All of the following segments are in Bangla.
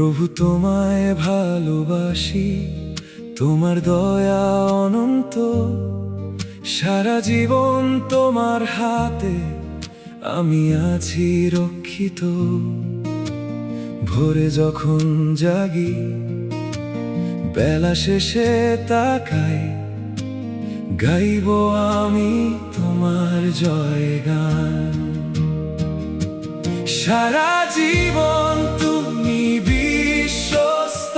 প্রভু তোমায় ভালোবাসি, তোমার দয়া অনন্ত। সারা জীবন তোমার হাতে আমি আছি রক্ষিত। ভোরে যখন জাগি, বেলা শেষে তাকাই, গাইব আমি তোমার জয়গান। সারা জীবন তুমি বিশ্বস্ত,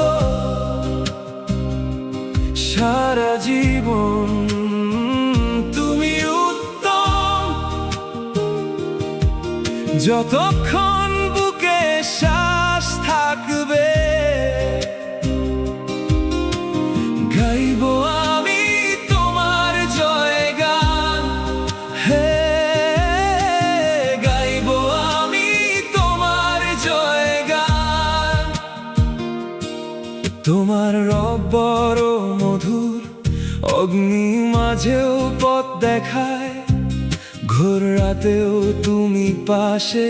সারা জীবন তুমি উত্তম। যতক্ষণ বুকে শ্বাস থাকবে, গাইব আমি তোমার জয়গান। হে, গাইব আমি তোমার জয়গান। তোমার রব বড় মধুর, অগ্নি মাঝেও পথ দেখায়। ঘোর রাতেও তুমি পাশে,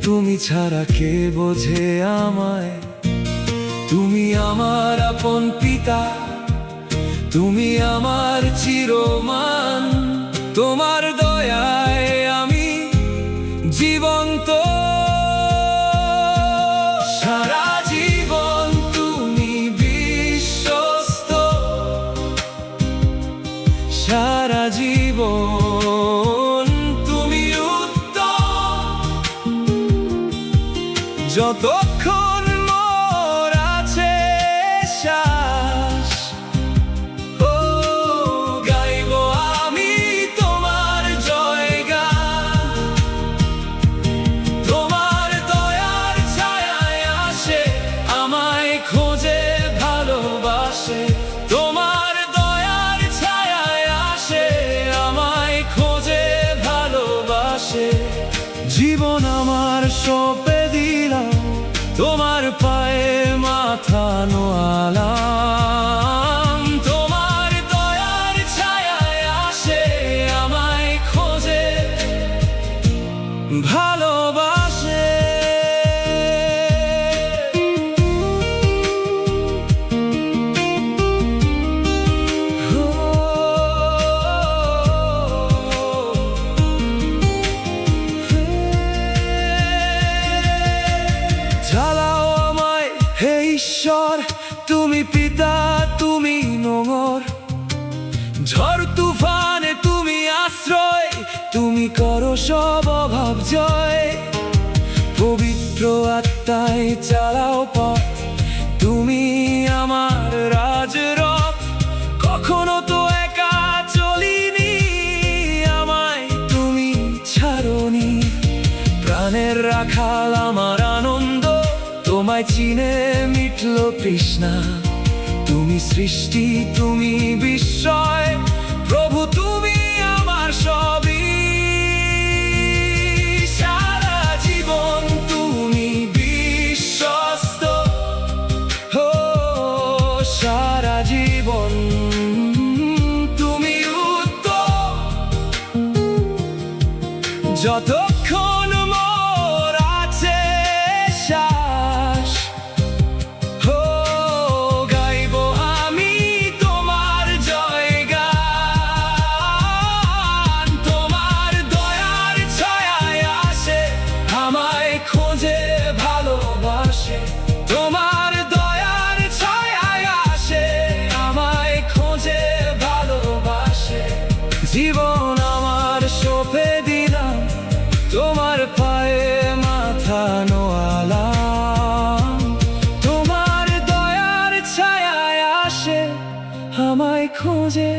তুমি ছাড়া কে বোঝে আমায়। তুমি আমার আপন পিতা, তুমি আমার চিরমান। তোমার দয়ায় আমি জীবন্ত। সারা জীবন তুমি বিশ্বস্ত, সারা জীবন তুমি উত্তম। যতক্ষণ মোর আছে শ্বাস, ও গাইব আমি তোমার জয়গান। তোমার দয়ার ছায়ায় আসে, আমায় খোঁজে ভালোবাসে। তোমার দয়ার ছায়ায় আসে, আমায় খোঁজে ভালোবাসে। জীবন আমার সঁপে দিলাম, তোমার পায়ে মাথা নোয়ালাম। তোমার দয়ার ছায়ায় আসে, আমায় খোঁজে ভালোবাসে। চালাও আমায় হে ঈশ্বর, তুমি পিতা, তুমি নোঙর। ঝড় তুফানে তুমি আশ্রয়, তুমি করো সব অভাব জয়। পবিত্র আত্মায় চালাও পথ, তুমি আমার রাজরথ। কখনো তো একা চলিনি, আমায় তুমি ছাড়োনি। প্রাণের রাখাল আমার আনন্দ, তোমায় চিনে মিটল তৃষ্ণা। তুমি সৃষ্টি, তুমি বিস্ময়, প্রভু তুমি আমার সবই। সারা জীবন তুমি বিশ্বস্ত, ও সারা জীবন তুমি উত্তম। যতক্ষণ মোর আছে শ্বাস, ও গাইব আমি তোমার জয়গান। তোমার দয়ার ছায়ায় আসে, আমায় খোঁজে ভালোবাসে। তোমার দয়ার ছায়ায় আসে, আমায় খোঁজে ভালোবাসে। জীবন আমার সঁপে দিলাম, তোমার পায়ে মাথা নোয়ালাম। তোমার দয়ার ছায়ায় আসে, আমায় খোঁজে